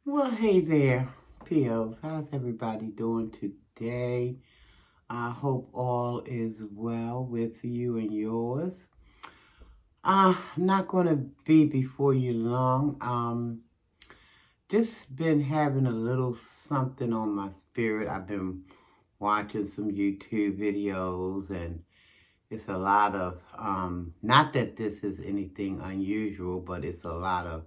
Well, hey there, POs. How's everybody doing today? I hope all is well with you and yours. I'm not going to be before you long. Just been having a little something on my spirit. I've been watching some YouTube videos, and it's a lot of, not that this is anything unusual, but it's a lot of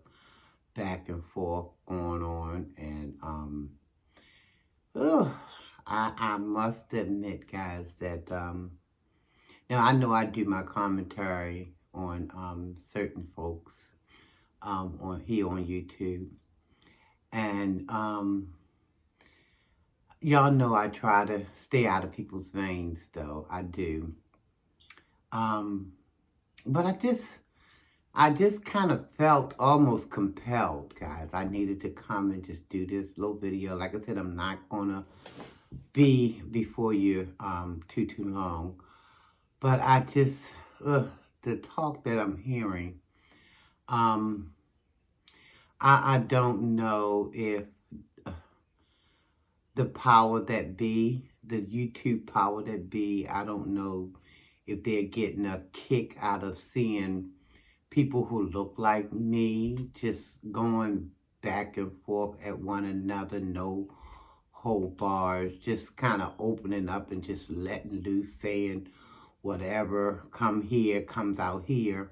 back and forth going on, and ugh, I must admit, guys, that now I know I do my commentary on certain folks on here on YouTube, and y'all know I try to stay out of people's veins, though I do. Um, but I just kind of felt almost compelled, guys. I needed to come and just do this little video. Like I said, I'm not gonna be before you too long. But I just, the talk that I'm hearing, um, I don't know if uh, the power that be, the YouTube power that be, I don't know if they're getting a kick out of seeing people who look like me just going back and forth at one another, no hold bars, just kind of opening up and just letting loose, saying whatever come here comes out here.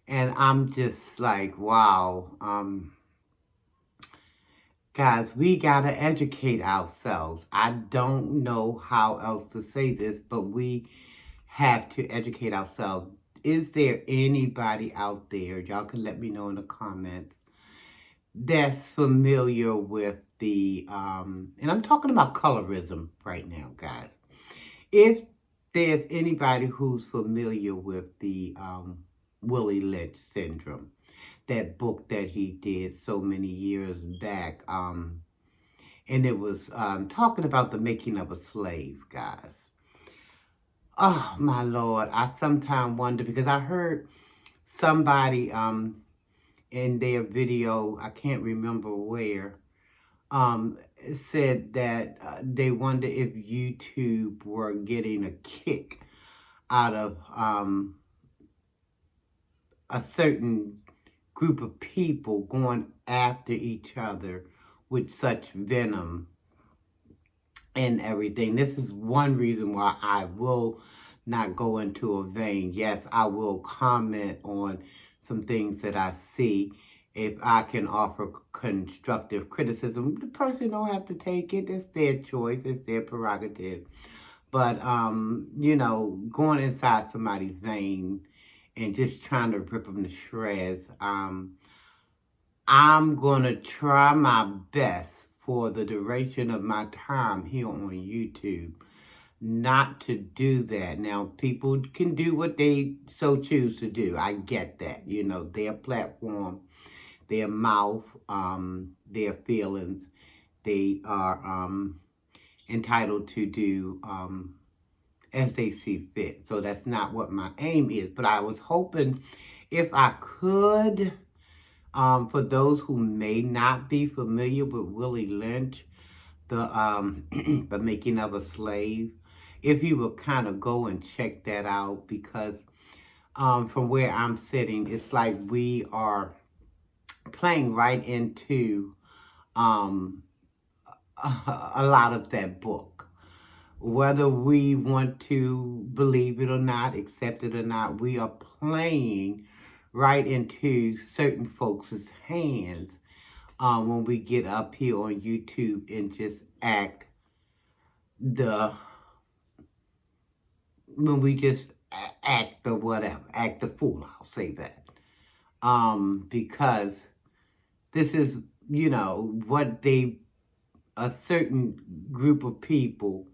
And I'm just like, wow, guys, we got to educate ourselves. I don't know how else to say this, but we have to educate ourselves. Is there anybody out there, y'all can let me know in the comments, that's familiar with the, and I'm talking about colorism right now, guys. If there's anybody who's familiar with the Willie Lynch syndrome, that book that he did so many years back, and it was talking about the making of a slave, guys. Oh my Lord, I sometimes wonder because I heard somebody in their video, I can't remember where, said that they wonder if YouTube were getting a kick out of a certain group of people going after each other with such venom and everything. This is one reason why I will not go into a vein. Yes, I will comment on some things that I see. If I can offer constructive criticism, the person don't have to take it. It's their choice. It's their prerogative. But, going inside somebody's vein and just trying to rip them to shreds, I'm going to try my best for the duration of my time here on YouTube not to do that. Now, people can do what they so choose to do. I get that. Their platform, their mouth, their feelings, they are entitled to do as they see fit. So that's not what my aim is. But I was hoping if I could, for those who may not be familiar with Willie Lynch, the the making of a slave, if you would kind of go and check that out, because from where I'm sitting, it's like we are playing right into a lot of that book. Whether we want to believe it or not, accept it or not, we are playing right into certain folks' hands when we get up here on YouTube and just the, when we just act the whatever, act the fool, I'll say that. Because this is, what a certain group of people,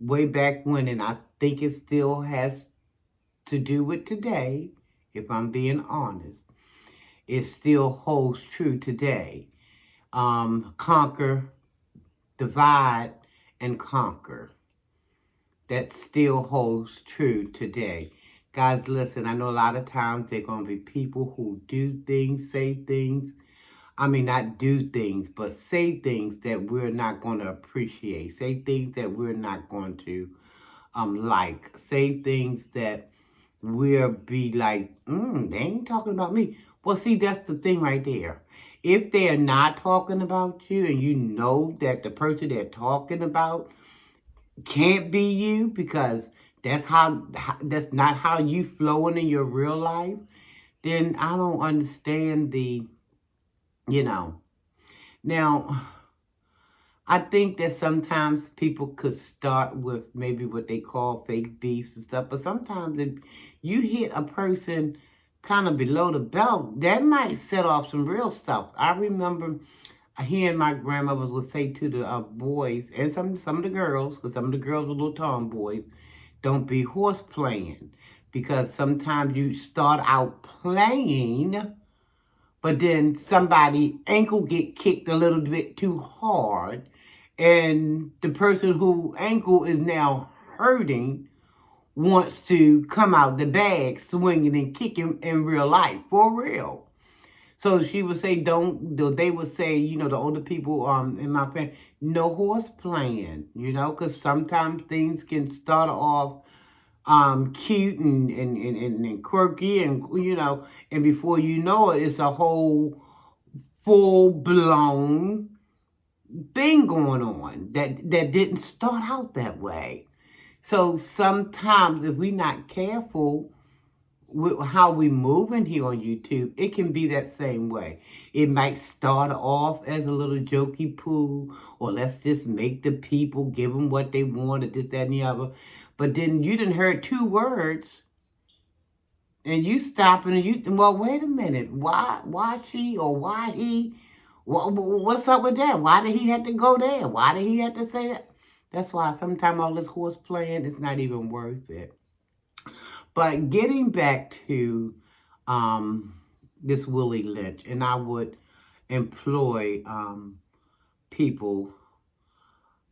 way back when, and I think it still has to do with today, if I'm being honest, it still holds true today. Conquer, divide, and conquer. That still holds true today. Guys, listen, I know a lot of times there are going to be people who do things, say things, I mean, not do things, but say things that we're not going to appreciate. Say things that we're not going to like. Say things that we'll be like, they ain't talking about me. Well, see, that's the thing right there. If they're not talking about you and you know that the person they're talking about can't be you because that's not how you flowing in your real life, then I don't understand the, you know. Now, I think that sometimes people could start with maybe what they call fake beefs and stuff, but sometimes if you hit a person kind of below the belt, that might set off some real stuff. I remember hearing my grandmother would say to the boys and some of the girls, because some of the girls were little tomboys, don't be horse playing, because sometimes you start out playing, but then somebody ankle get kicked a little bit too hard, and the person who ankle is now hurting wants to come out the bag swinging and kicking in real life, for real. So she would say, they would say, the older people in my family, no horse playing, because sometimes things can start off cute and quirky and before you know it, it's a whole full-blown thing going on that didn't start out that way. So sometimes if we're not careful with how we moving here on YouTube, it can be that same way. It might start off as a little jokey poo, or let's just make the people give them what they want, or this, that, and the other. But then you done heard 2 words, and you stopping and well, wait a minute. Why she or why he? What's up with that? Why did he have to go there? Why did he have to say that? That's why sometimes all this horse playing is not even worth it. But getting back to this Willie Lynch, and I would employ people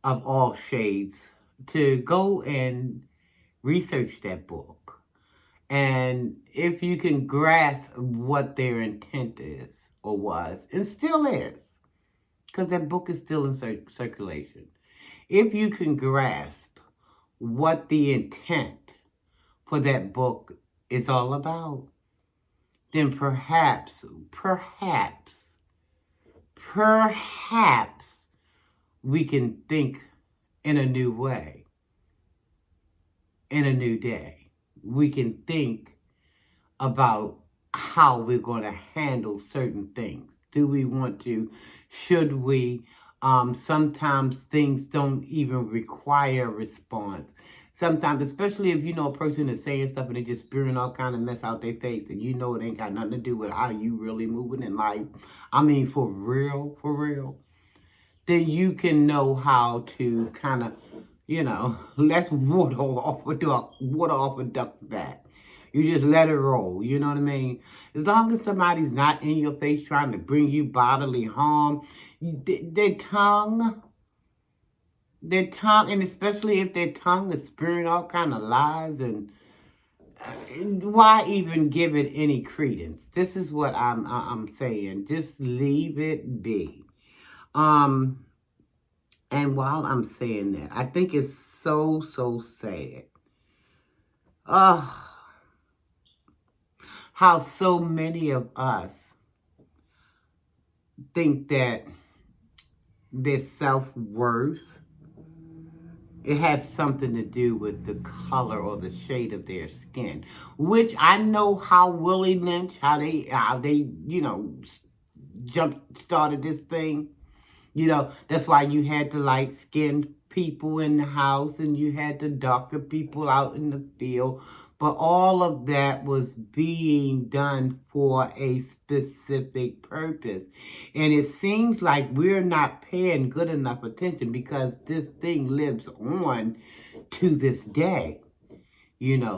of all shades to go and research that book. And if you can grasp what their intent is or was, and still is, because that book is still in circulation. If you can grasp what the intent for that book is all about, then perhaps we can think in a new way, in a new day. We can think about how we're going to handle certain things. Do we want to? Should we? Sometimes things don't even require a response. Sometimes, especially if you know a person is saying stuff and they just spewing all kind of mess out their face, and it ain't got nothing to do with how you really moving in life. I mean, for real. Then you can know how to kind of, let's water off a duck's back. You just let it roll, you know what I mean? As long as somebody's not in your face trying to bring you bodily harm, their tongue, and especially if their tongue is spewing all kind of lies, and why even give it any credence? This is what I'm saying. Just leave it be. And while I'm saying that, I think it's so sad. How so many of us think that their self-worth, it has something to do with the color or the shade of their skin, which I know how Willie Lynch, how they started this thing. That's why you had the light-skinned people in the house and you had the darker people out in the field. But all of that was being done for a specific purpose. And it seems like we're not paying good enough attention because this thing lives on to this day.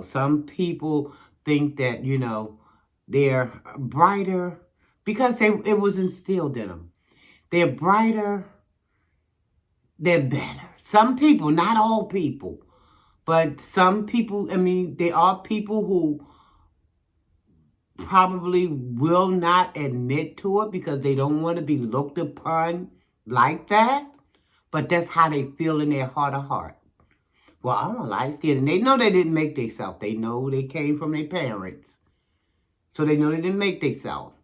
Some people think that, they're brighter because it was instilled in them. They're brighter, they're better. Some people, not all people, but some people, there are people who probably will not admit to it because they don't want to be looked upon like that. But that's how they feel in their heart of heart. Well, I'm a light skin. And they know they didn't make themselves. They know they came from their parents. So they know they didn't make themselves.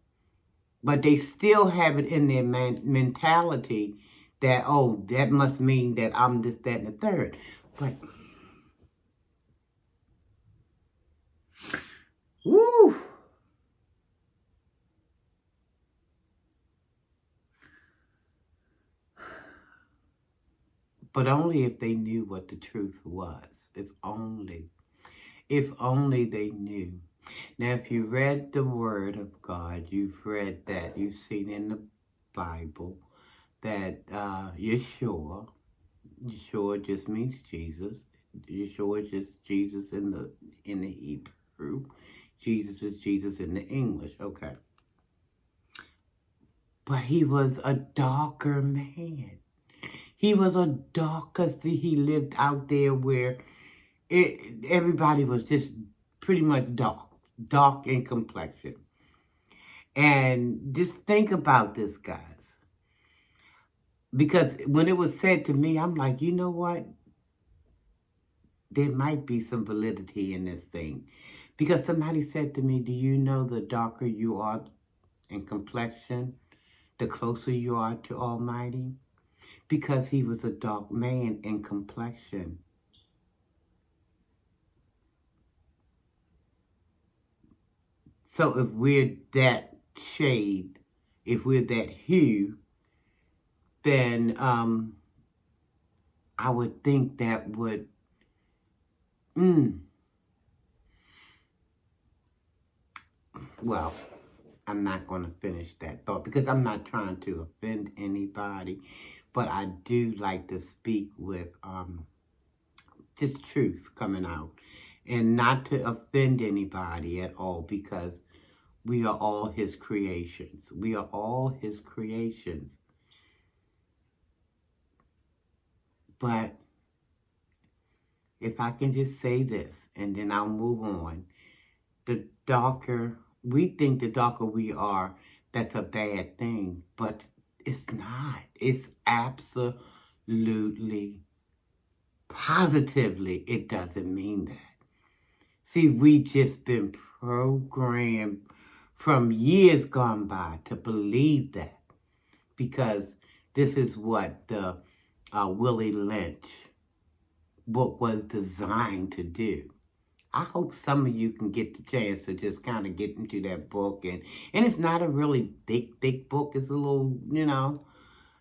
But they still have it in their mentality that, oh, that must mean that I'm this, that, and the third. But, woo! But only if they knew what the truth was. If only. If only they knew. Now, if you read the Word of God, you've read that, you've seen in the Bible that Yeshua just means Jesus. Yeshua just Jesus in the Hebrew. Jesus is Jesus in the English. Okay. But he was a darker man. He was a darker, see, he lived out there where everybody was just pretty much dark in complexion. And just think about this, guys. Because when it was said to me, I'm like, you know what? There might be some validity in this thing. Because somebody said to me, do you know the darker you are in complexion, the closer you are to Almighty? Because he was a dark man in complexion. So if we're that shade, if we're that hue, then I would think that would, well, I'm not going to finish that thought because I'm not trying to offend anybody, but I do like to speak with just truth coming out and not to offend anybody at all because we are all his creations. We are all his creations. But if I can just say this and then I'll move on, the darker, we think the darker we are, that's a bad thing, but it's not. It's absolutely, positively, it doesn't mean that. See, we just been programmed from years gone by to believe that because this is what the Willie Lynch book was designed to do. I hope some of you can get the chance to just kind of get into that book. And it's not a really thick book. It's a little,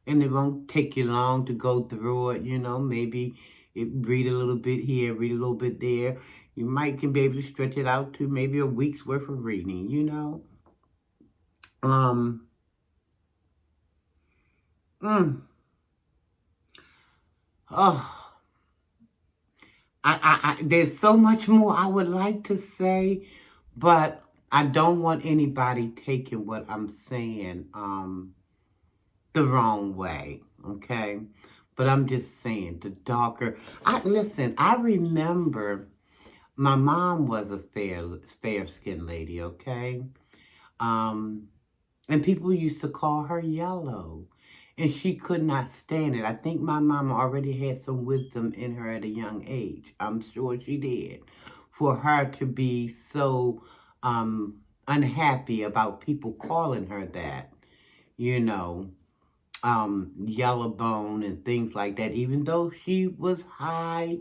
and it won't take you long to go through it, maybe read a little bit here, read a little bit there. You might can be able to stretch it out to maybe a week's worth of reading, Oh, there's so much more I would like to say, but I don't want anybody taking what I'm saying the wrong way, okay? But I'm just saying, the darker. Listen, I remember my mom was a fair-skinned lady, okay? And people used to call her yellow. And she could not stand it. I think my mama already had some wisdom in her at a young age. I'm sure she did. For her to be so unhappy about people calling her that, yellow bone and things like that. Even though she was high,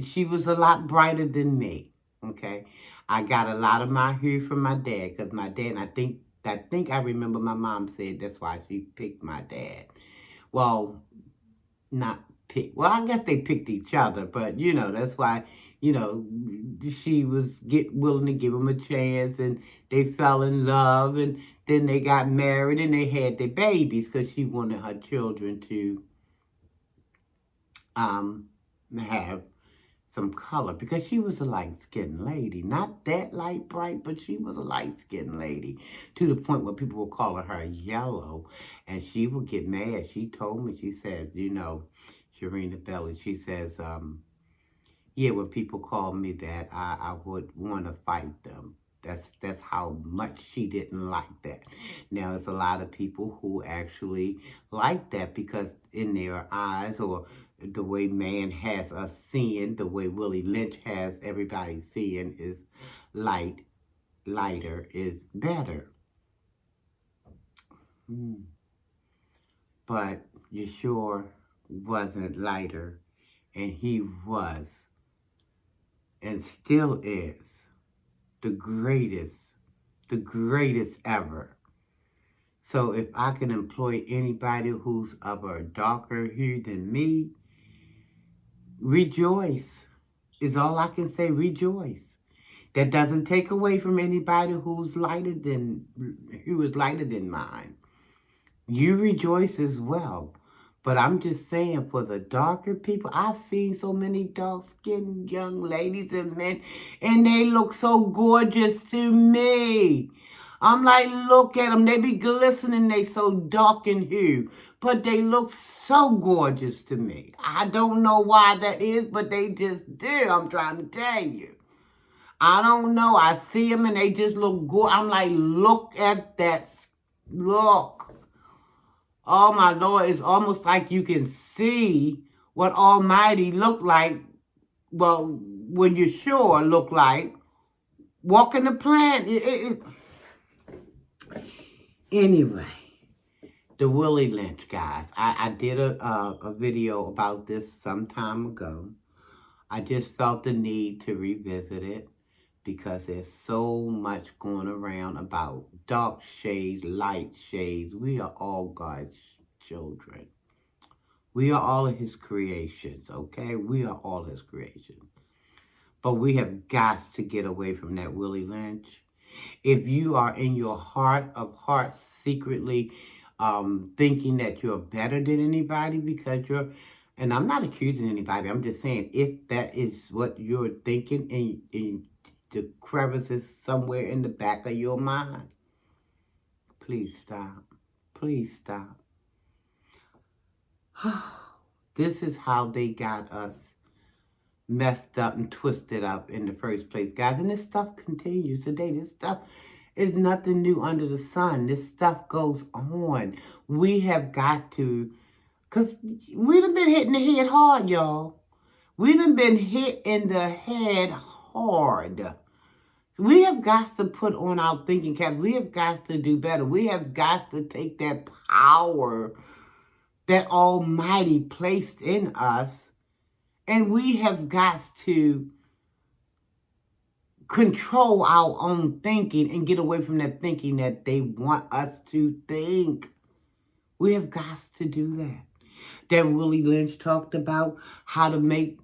she was a lot brighter than me. Okay, I got a lot of my hue from my dad because my dad. And I think I remember my mom said that's why she picked my dad. Well, not pick. Well, I guess they picked each other, but that's why she was willing to give him a chance, and they fell in love, and then they got married, and they had their babies because she wanted her children to have some color because she was a light-skinned lady. Not that light bright, but she was a light-skinned lady to the point where people were calling her yellow. And she would get mad. She told me, she says, Sharina Belly, she says, yeah, when people call me that, I would want to fight them. That's how much she didn't like that. Now, there's a lot of people who actually like that because in their eyes, or the way man has us seeing, the way Willie Lynch has everybody seeing is lighter is better. But Yeshua wasn't lighter, and he was, and still is, the greatest ever. So if I can employ anybody who's of a darker hue than me, rejoice is all I can say. Rejoice. That doesn't take away from anybody who is lighter than mine. You rejoice as well. But I'm just saying, for the darker people, I've seen so many dark-skinned young ladies and men, and they look so gorgeous to me. I'm like, look at them. They be glistening. They so dark in hue, but they look so gorgeous to me. I don't know why that is, but they just do. I'm trying to tell you. I don't know. I see them, and they just look good. I'm like, look at that. Look. Oh, my Lord, it's almost like you can see what Almighty looked like, well, when you're sure look like, walking the planet. Anyway, the Willie Lynch, guys. I did a video about this some time ago. I just felt the need to revisit it because there's so much going around about dark shades, light shades. We are all God's children. We are all of his creations, okay? We are all his creations. But we have got to get away from that Willie Lynch. If you are in your heart of hearts secretly thinking that you're better than anybody because you're, and I'm not accusing anybody, I'm just saying, if that is what you're thinking in the crevices somewhere in the back of your mind, please stop. Please stop. This is how they got us messed up and twisted up in the first place, guys. And this stuff continues today. This stuff is nothing new under the sun. This stuff goes on. We have got to, because we done been hitting the head hard, y'all. We done been hit in the head hard. We have got to put on our thinking caps. We have got to do better. We have got to take that power that Almighty placed in us, and we have got to control our own thinking and get away from that thinking that they want us to think. We have got to do that. That Willie Lynch talked about how to make,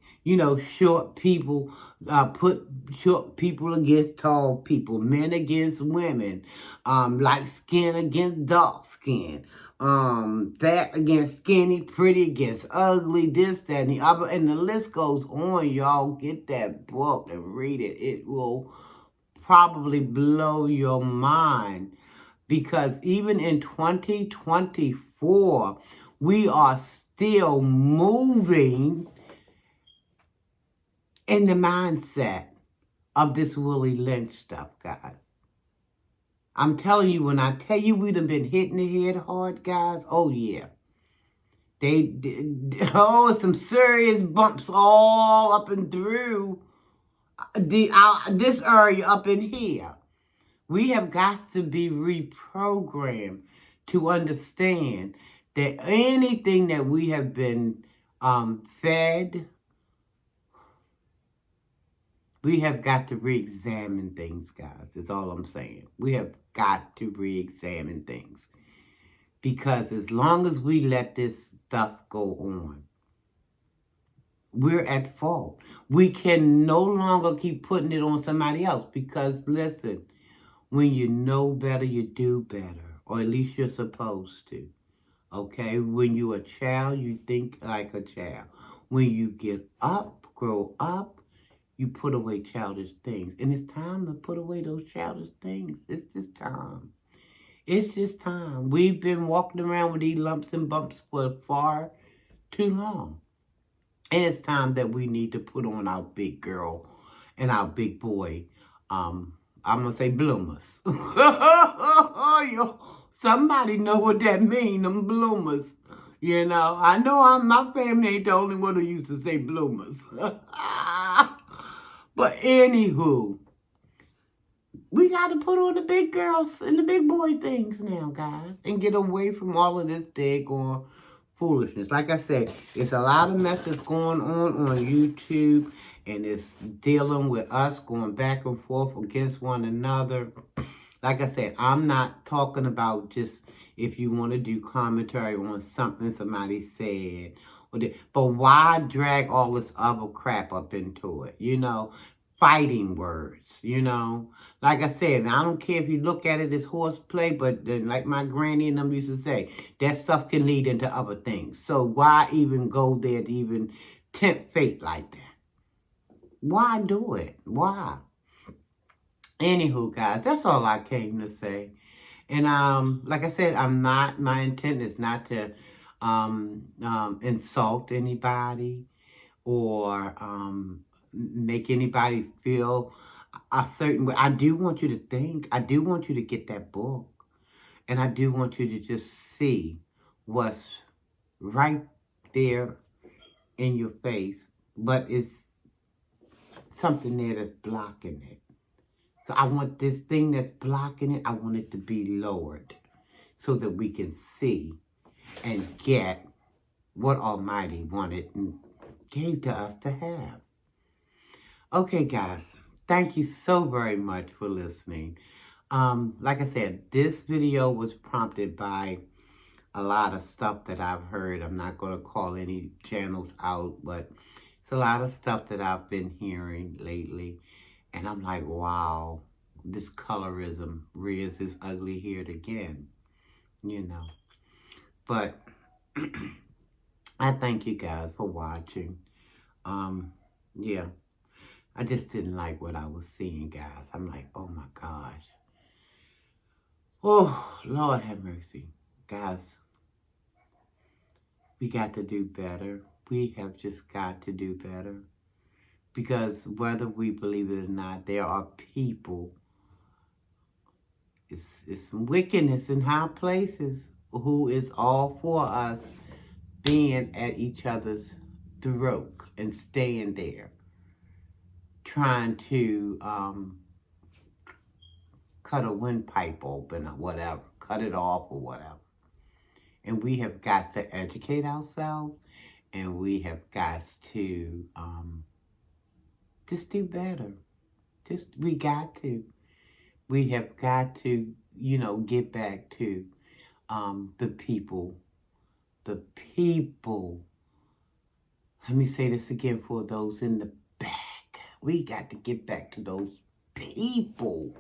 short people, put short people against tall people, men against women, light skin against dark skin, fat against skinny, pretty against ugly, this, that, and the other. And the list goes on, y'all. Get that book and read it. It will probably blow your mind. Because even in 2024, we are still moving in the mindset of this Willie Lynch stuff, guys. I'm telling you, when I tell you we done been hitting the head hard, guys, oh yeah. Some serious bumps all up and through this area up in here. We have got to be reprogrammed to understand that anything that we have been fed, we have got to re-examine things, guys. That's all I'm saying. We have got to re-examine things. Because as long as we let this stuff go on, we're at fault. We can no longer keep putting it on somebody else. Because, listen, when you know better, you do better. Or at least you're supposed to. Okay? When you're a child, you think like a child. When you get up, grow up, you put away childish things. And it's time to put away those childish things. It's just time. It's just time. We've been walking around with these lumps and bumps for far too long. And it's time that we need to put on our big girl and our big boy I'm going to say bloomers. Somebody know what that mean, them bloomers. You know, I know my family ain't the only one who used to say bloomers. But anywho, we got to put on the big girls and the big boy things now, guys, and get away from all of this daggone foolishness. Like I said, it's a lot of mess that's going on YouTube, and it's dealing with us going back and forth against one another. Like I said, I'm not talking about just if you want to do commentary on something somebody said. But why drag all this other crap up into it? You know, fighting words, you know. Like I said, I don't care if you look at it as horseplay, but like my granny and them used to say, that stuff can lead into other things. So why even go there to even tempt fate like that? Why do it? Why? Anywho, guys, that's all I came to say. And like I said, my intent is not to insult anybody or make anybody feel a certain way. I do want you to think. I do want you to get that book. And I do want you to just see what's right there in your face. But it's something there that's blocking it. So I want this thing that's blocking it, I want it to be lowered so that we can see and get what Almighty wanted and gave to us to have. Okay, guys, thank you so very much for listening. Like I said, this video was prompted by a lot of stuff that I've heard. I'm not going to call any channels out, but it's a lot of stuff that I've been hearing lately. And I'm like, wow, this colorism rears its ugly head again, you know. But I thank you guys for watching. Yeah, I just didn't like what I was seeing, guys. I'm like, oh my gosh. Oh, Lord have mercy. Guys, we got to do better. We have just got to do better. Because whether we believe it or not, there are people, it's some wickedness in high places who is all for us being at each other's throat and staying there, trying to cut a windpipe open or whatever, cut it off or whatever. And we have got to educate ourselves, and we have got to just do better. We got to. We have got to, you know, get back to the people. The people. Let me say this again for those in the back. We got to get back to those people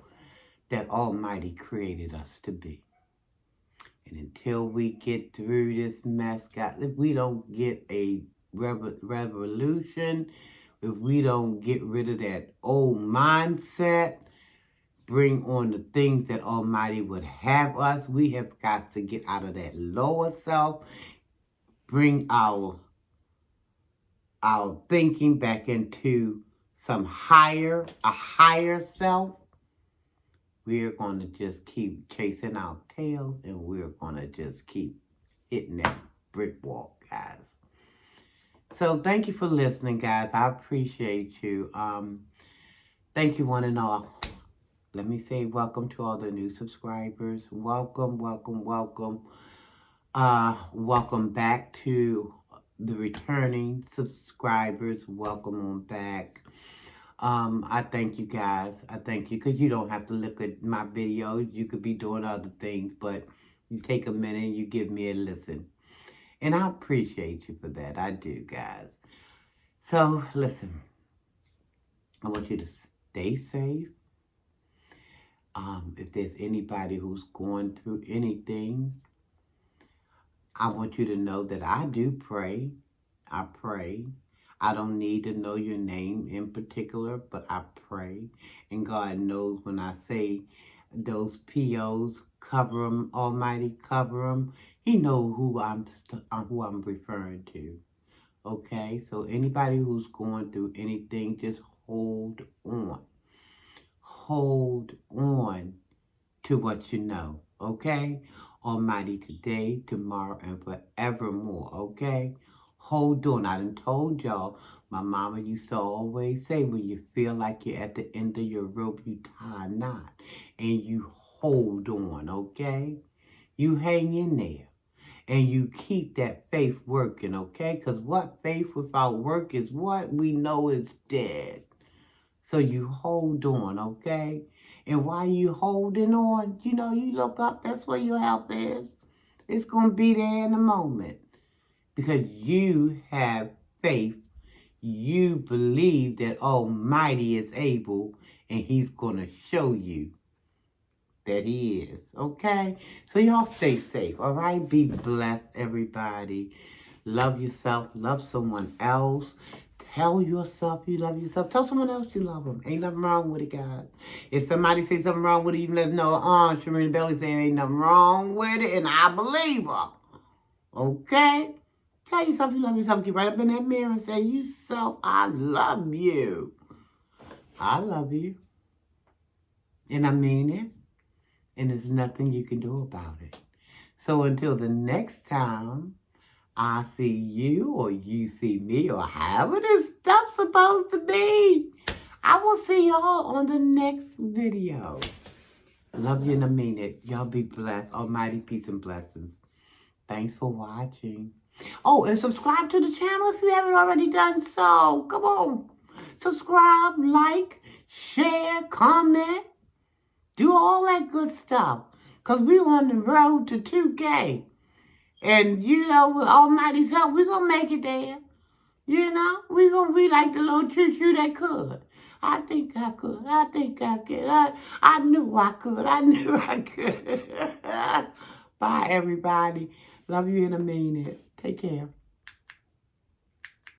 that Almighty created us to be. And until we get through this mess, God, if we don't get a revolution, if we don't get rid of that old mindset, bring on the things that Almighty would have us, we have got to get out of that lower self, bring our thinking back into a higher self. We're going to just keep chasing our tails, and we're going to just keep hitting that brick wall, guys. So thank you for listening, guys. I appreciate you. Thank you, one and all. Let me say welcome to all the new subscribers. Welcome, welcome, welcome. Welcome back to the returning subscribers. Welcome on back. I thank you guys. I thank you because you don't have to look at my videos. You could be doing other things, but you take a minute and you give me a listen. And I appreciate you for that. I do, guys. So, listen. I want you to stay safe. If there's anybody who's going through anything, I want you to know that I do pray. I pray. I don't need to know your name in particular, but I pray. And God knows when I say those POs, cover them, Almighty, cover them. He knows who I'm referring to. Okay? So anybody who's going through anything, just hold on. hold on to what you know, okay? Almighty today, tomorrow, and forevermore, okay? Hold on. I done told y'all, my mama used to always say, when you feel like you're at the end of your rope, you tie a knot and you hold on, okay? You hang in there and you keep that faith working, okay? Because what faith without work is what we know is dead. So you hold on, okay? And while you holding on, you know, you look up, that's where your help is. It's going to be there in a moment. Because you have faith. You believe that Almighty is able and He's going to show you that He is, okay? So y'all stay safe, all right? Be blessed, everybody. Love yourself. Love someone else. Tell yourself you love yourself. Tell someone else you love them. Ain't nothing wrong with it, guys. If somebody say something wrong with it, you can let them know, Sharina Belly saying ain't nothing wrong with it, and I believe her. Okay? Tell yourself you love yourself. Get right up in that mirror and say, you self, I love you. I love you. And I mean it. And there's nothing you can do about it. So until the next time I see you or you see me or however this stuff's supposed to be, I will see y'all on the next video. Love you and I mean it. Y'all be blessed. Almighty peace and blessings. Thanks for watching. Oh, and subscribe to the channel if you haven't already done so. Come on. Subscribe, like, share, comment. Do all that good stuff. Because we're on the road to 2K. And, you know, with Almighty's help, we're going to make it there. You know, we're going to be like the little choo-choo that could. I think I could. I think I could. I knew I could. I knew I could. Bye, everybody. Love you and I mean it. Take care.